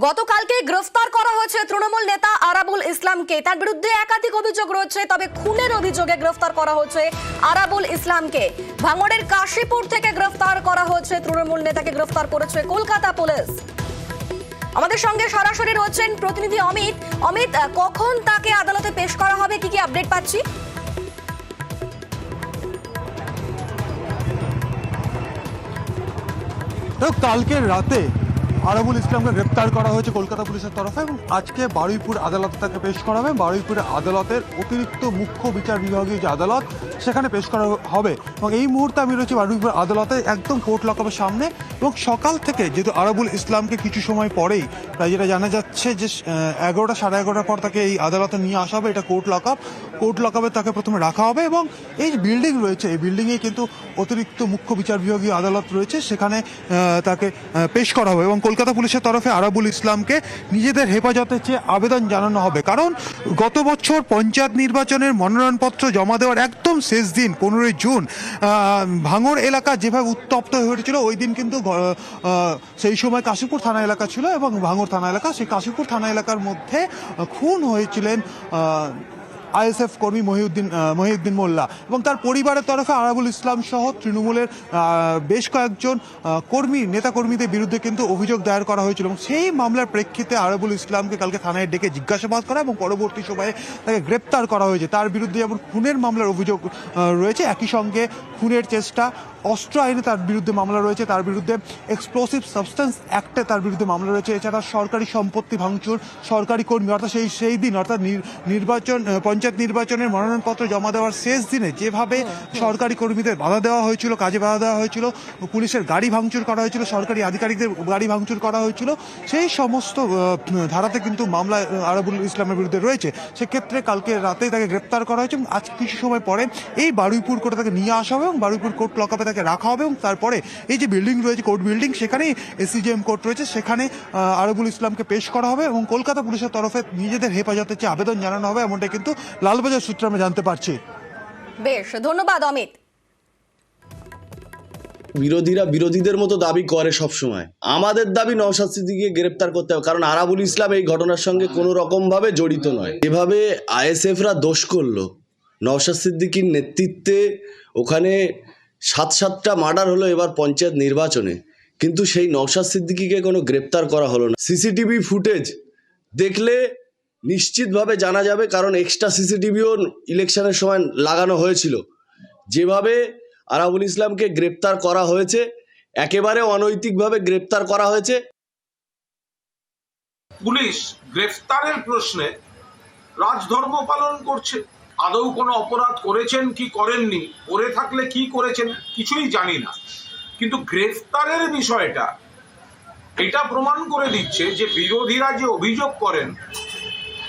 গতকালকে গ্রেফতার করা হয়েছে তৃণমূল নেতা আরাবুল ইসলামকে। তার বিরুদ্ধে একাধিক অভিযোগ রয়েছে, তবে খুনের অভিযোগে গ্রেফতার করা হয়েছে আরাবুল ইসলামকে। ভাঙড়ের কাশীপুর থেকে গ্রেফতার করা হয়েছে তৃণমূল নেতাকে, গ্রেফতার করেছে কলকাতা পুলিশ। আমাদের সঙ্গে সরাসরি রয়েছেন প্রতিনিধি অমিত। অমিত, কখন তাকে আদালতে পেশ করা হবে, কি কি আপডেট পাচ্ছি? কালকে রাতে আরাবুল ইসলামকে গ্রেপ্তার করা হয়েছে কলকাতা পুলিশের তরফে এবং আজকে বারুইপুর আদালতে তাকে পেশ করা হবে। বারুইপুরের আদালতের অতিরিক্ত মুখ্য বিচার বিভাগীয় যে আদালত, সেখানে পেশ করা হবে। এবং এই মুহূর্তে আমি রয়েছি বারুইপুর আদালতে, একদম কোর্ট লকআপের সামনে। এবং সকাল থেকে যেহেতু আরাবুল ইসলামকে কিছু সময় পরেই, প্রায় যেটা জানা যাচ্ছে যে 11টা সাড়ে 11টার পর তাকে এই আদালতে নিয়ে আসা হবে। এটা কোর্ট লকআপ। কোর্ট লকআপে তাকে প্রথমে রাখা হবে এবং এই বিল্ডিং রয়েছে, এই বিল্ডিংয়ে কিন্তু অতিরিক্ত মুখ্য বিচার বিভাগীয় আদালত রয়েছে, সেখানে তাকে পেশ করা হবে। এবং কলকাতা পুলিশের তরফে আরাবুল ইসলামকে নিজেদের হেফাজতের চেয়ে আবেদন জানানো হবে, কারণ গত বছর পঞ্চায়েত নির্বাচনের মনোনয়নপত্র জমা দেওয়ার একদম শেষ দিন 15ই জুন ভাঙড় এলাকা যেভাবে উত্তপ্ত হয়ে উঠেছিল, ওই দিন কিন্তু সেই সময় কাশীপুর থানা এলাকা ছিল এবং ভাঙড় থানা এলাকা, সেই কাশীপুর থানা এলাকার মধ্যে খুন হয়েছিলেন আইএসএফ কর্মী মহিউদ্দিন মোল্লা এবং তার পরিবারের তরফে আরাবুল ইসলাম সহ তৃণমূলের বেশ কয়েকজন নেতাকর্মীদের বিরুদ্ধে কিন্তু অভিযোগ দায়ের করা হয়েছিল। এবং সেই মামলার প্রেক্ষিতে আরাবুল ইসলামকে কালকে থানায় ডেকে জিজ্ঞাসাবাদ করা এবং পরবর্তী সময়ে তাকে গ্রেপ্তার করা হয়েছে। তার বিরুদ্ধে যেমন খুনের মামলার অভিযোগ রয়েছে, একই সঙ্গে খুনের চেষ্টা, অস্ত্র আইনে তার বিরুদ্ধে মামলা রয়েছে, তার বিরুদ্ধে এক্সপ্লোসিভ সাবস্টেন্স অ্যাক্টে তার বিরুদ্ধে মামলা রয়েছে। এছাড়া সরকারি সম্পত্তি ভাঙচুর, সরকারি কর্মী, অর্থাৎ সেই দিন অর্থাৎ পঞ্চায়েত নির্বাচনের মনোনয়নপত্র জমা দেওয়ার শেষ দিনে যেভাবে সরকারি কর্মীদের বাধা দেওয়া হয়েছিল, কাজে বাধা দেওয়া হয়েছিল, পুলিশের গাড়ি ভাঙচুর করা হয়েছিল, সরকারি আধিকারিকদের গাড়ি ভাঙচুর করা হয়েছিল, সেই সমস্ত ধারাতে কিন্তু মামলা আরাবুল ইসলামের বিরুদ্ধে রয়েছে। সেক্ষেত্রে কালকে রাতেই তাকে গ্রেপ্তার করা হয়েছে এবং আজ কিছু সময় পরে এই বারুইপুর কোর্টে তাকে নিয়ে আসা হবে এবং বারুইপুর কোর্ট লকআপে তাকে রাখা হবে। এবং তারপরে এই যে বিল্ডিং রয়েছে, কোর্ট বিল্ডিং, সেখানেই এসিজেএম কোর্ট রয়েছে, সেখানে আরাবুল ইসলামকে পেশ করা হবে এবং কলকাতা পুলিশের তরফে নিজেদের হেফাজতের চেয়ে আবেদন জানানো হবে, এমনটা কিন্তু লালবাজার সূত্রে আমরা জানতে পারছি। বেশ, ধন্যবাদ অমিত। বিরোধীরা বিরোধীদের মতো দাবি করে সব সময়। আমাদের দাবি নওশাদ সিদ্দিকীকে গ্রেপ্তার করতে হবে, কারণ আরাবুল ইসলাম এই ঘটনার সঙ্গে কোনো রকম ভাবে জড়িত নয়। এভাবে আইএসএফরা দোষ করলো নওশাদ সিদ্দিকীর নেতৃত্বে, ওখানে 7টা মার্ডার হলো এবার পঞ্চায়েত নির্বাচনে, কিন্তু সেই নওশাদ সিদ্দিকীকে কোনো গ্রেপ্তার করা হলো না। সিসিটিভি ফুটেজ দেখলে নিশ্চিতভাবে জানা যাবে, কারণ এক্সট্রা সিসিটিভিও ইলেকশনের সময় লাগানো হয়েছিল। যেভাবে আরাবুল ইসলামকে গ্রেপ্তার করা হয়েছে, একেবারে অনৈতিকভাবে গ্রেপ্তার করা হয়েছে। পুলিশ গ্রেফতারের প্রশ্নে রাজধর্ম পালন করছে। আদৌ কোনো অপরাধ করেছেন কি করেননি, করে থাকলে কি করেছেন কিছুই জানি না, কিন্তু গ্রেফতারের বিষয়টা এটা প্রমাণ করে দিচ্ছে যে বিরোধীরা যে অভিযোগ করেন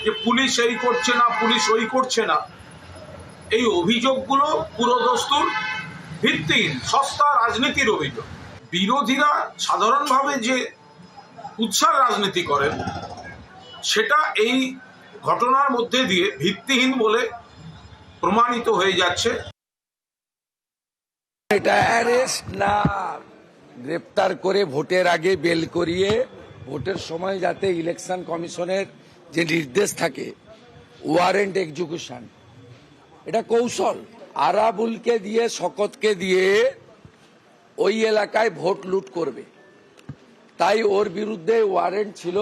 যে পুলিশ এই করছে না, পুলিশ ওই করছে না, এই অভিযোগগুলো পুরোদস্তুর ভিত্তিহীন, সস্তা রাজনীতির অভিযোগ। বিরোধীরা সাধারণভাবে যে উৎসার রাজনীতি করেন, সেটা এই ঘটনার মধ্যে দিয়ে ভিত্তিহীন বলে প্রমাণিত হয়ে যাচ্ছে। এটা অ্যারেস্ট না, গ্রেপ্তার করে ভোটের আগে বেল করিয়ে ভোটের সময় যাতে ইলেকশন কমিশনের যে নির্দেশ থাকে, ওয়ারেন্ট এক্সিকিউশন, এটা কৌশল। আরাবুলকে দিয়ে, শকতকে দিয়ে ওই এলাকায় ভোট লুট করবে, তাই ওর বিরুদ্ধে ওয়ারেন্ট ছিল,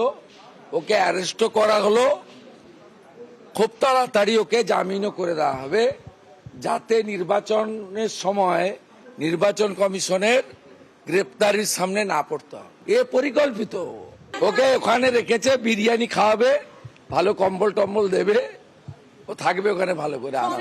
ওকে অ্যারেস্টও করা হলো, খুব তাড়াতাড়ি ওকে জামিনও করে দেওয়া হবে, যাতে নির্বাচনের সময় নির্বাচন কমিশনের গ্রেপ্তারির সামনে না পড়তে হয়। এ পরিকল্পিত। ওকে ওখানে রেখেছে, বিরিয়ানি খাওয়াবে, ভালো কম্বল টম্বল দেবে, ও থাকবে ওখানে ভালো করে আরাম।